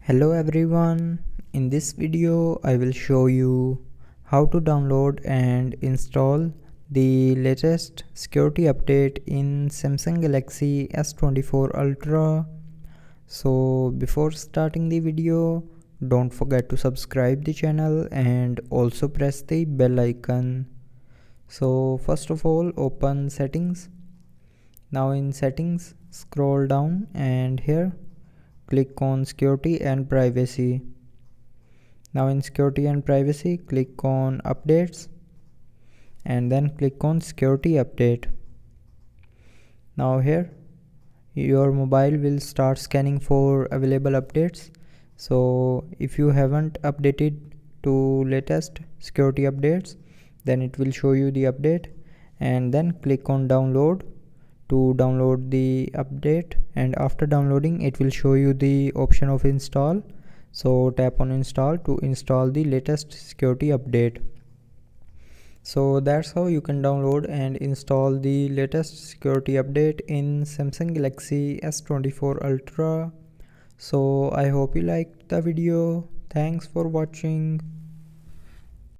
Hello everyone, in this video I will show you how to download and install the latest security update in Samsung Galaxy S24 Ultra. So before starting the video, don't forget to subscribe the channel and also press the bell icon. So first of all, open settings. Now in settings, scroll down and here click on security and privacy. Now in security and privacy, click on updates and then click on security update. Now here your mobile will start scanning for available updates. So if you haven't updated to latest security updates, then it will show you the update, and then click on download to download the update, and after downloading it will show you the option of install. So tap on install to install the latest security update. So that's how you can download and install the latest security update in Samsung Galaxy S24 Ultra. So I hope you liked the video. Thanks for watching.